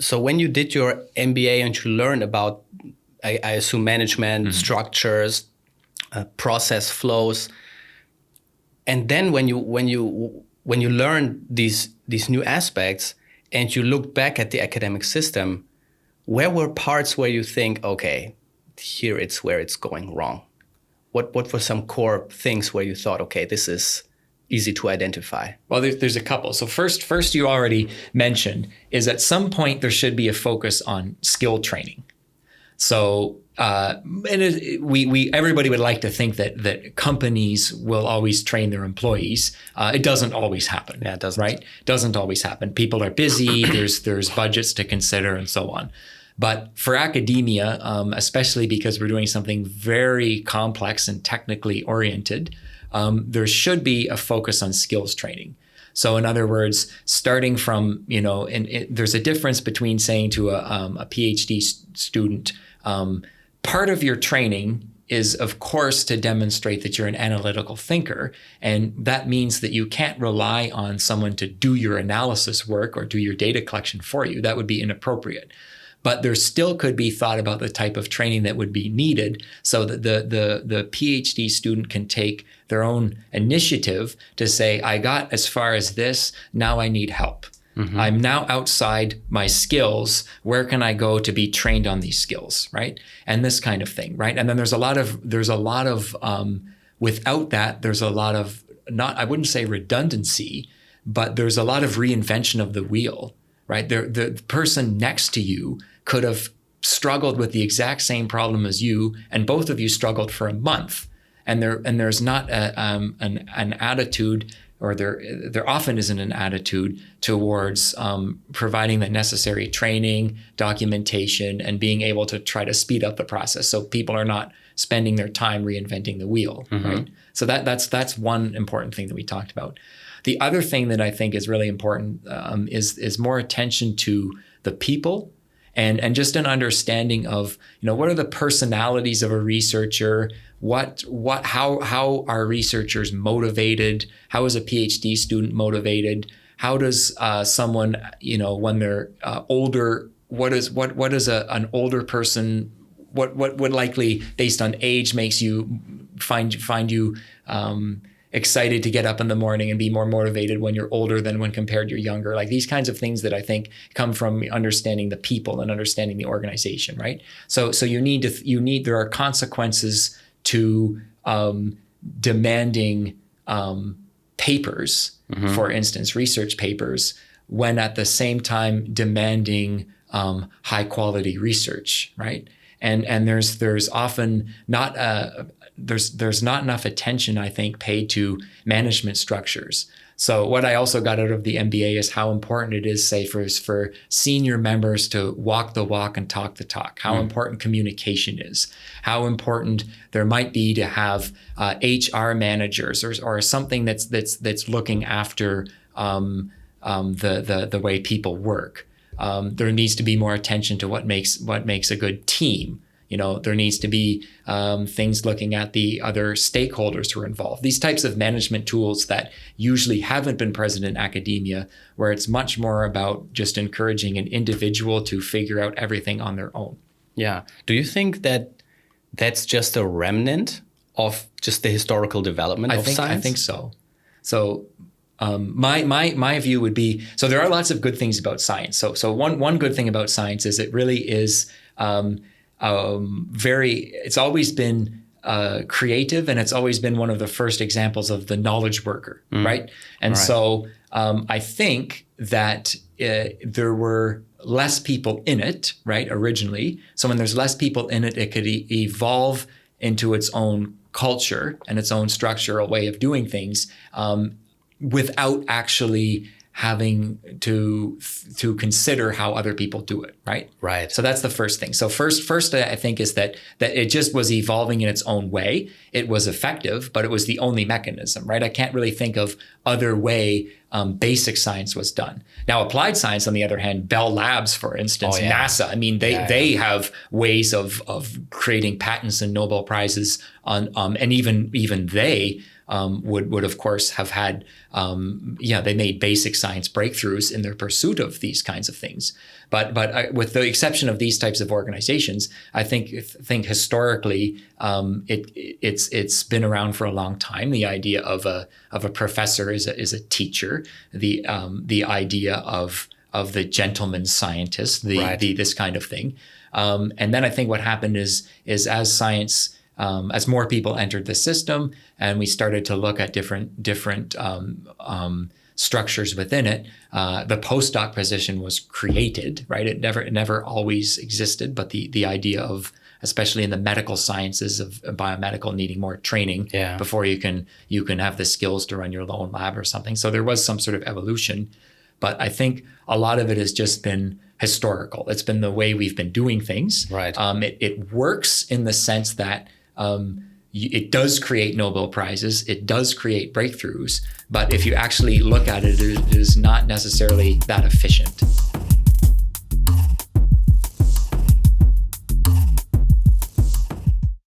So when you did your MBA and you learned about, I assume, management, structures, process flows, and then when you learn these new aspects and you look back at the academic system, where were parts where you think, okay, here it's where it's going wrong? What were some core things where you thought, okay, this is easy to identify? Well, there's a couple. So first you already mentioned is at some point there should be a focus on skill training. So everybody would like to think that companies will always train their employees. It doesn't always happen. Yeah, it doesn't. Right? Doesn't always happen. People are busy. there's budgets to consider and so on. But for academia, especially because we're doing something very complex and technically oriented, there should be a focus on skills training. So in other words, starting from, there's a difference between saying to a PhD student, part of your training is, of course, to demonstrate that you're an analytical thinker. And that means that you can't rely on someone to do your analysis work or do your data collection for you. That would be inappropriate. But there still could be thought about the type of training that would be needed so that the PhD student can take their own initiative to say, I got as far as this, now I need help. Mm-hmm. I'm now outside my skills. Where can I go to be trained on these skills, right? And this kind of thing, right? And then there's a lot of without that, there's a lot of, not, I wouldn't say redundancy, but there's a lot of reinvention of the wheel, right? The person next to you could have struggled with the exact same problem as you, and both of you struggled for a month. And there's not an attitude, or there often isn't an attitude towards providing the necessary training, documentation, and being able to try to speed up the process so people are not spending their time reinventing the wheel, right? So that's one important thing that we talked about. The other thing that I think is really important is more attention to the people and just an understanding of, what are the personalities of a researcher? How are researchers motivated? How is a PhD student motivated? How does someone, when they're older, what is an older person? What would likely, based on age, makes you find you excited to get up in the morning and be more motivated when you're older than when compared you're younger? Like these kinds of things that I think come from understanding the people and understanding the organization, right? So there are consequences to demanding papers, for instance, research papers, when at the same time demanding high quality research, right? And there's often not there's not enough attention, I think, paid to management structures. So what I also got out of the MBA is how important it is, say, for senior members to walk the walk and talk the talk, how important communication is, how important there might be to have HR managers or something that's looking after the way people work. There needs to be more attention to what makes a good team. There needs to be things looking at the other stakeholders who are involved. These types of management tools that usually haven't been present in academia, where it's much more about just encouraging an individual to figure out everything on their own. Yeah. Do you think that that's just a remnant of just the historical development of science? I think so. So my view would be, so there are lots of good things about science. So one good thing about science is it really is it's always been creative, and it's always been one of the first examples of the knowledge worker, right? And so I think that there were less people in it, right, originally. So when there's less people in it, it could evolve into its own culture and its own structural way of doing things without actually having to consider how other people do it, right? Right. So that's the first thing. So first I think is that it just was evolving in its own way. It was effective, but it was the only mechanism, right? I can't really think of other way basic science was done. Now, applied science, on the other hand, Bell Labs, for instance, NASA, I mean, they have ways of creating patents and Nobel Prizes on, and even they would of course have had, they made basic science breakthroughs in their pursuit of these kinds of things. But with the exception of these types of organizations, I think historically it's been around for a long time. The idea of a professor is a teacher. The idea of the gentleman scientist, this kind of thing. And then I think what happened is as science, as more people entered the system and we started to look at different structures within it, the postdoc position was created, right? It never always existed, but the idea of, especially in the medical sciences of biomedical, needing more training before you can have the skills to run your own lab or something. So there was some sort of evolution, but I think a lot of it has just been historical. It's been the way we've been doing things. Right. It works in the sense that it does create Nobel Prizes, it does create breakthroughs, but if you actually look at it, it is not necessarily that efficient.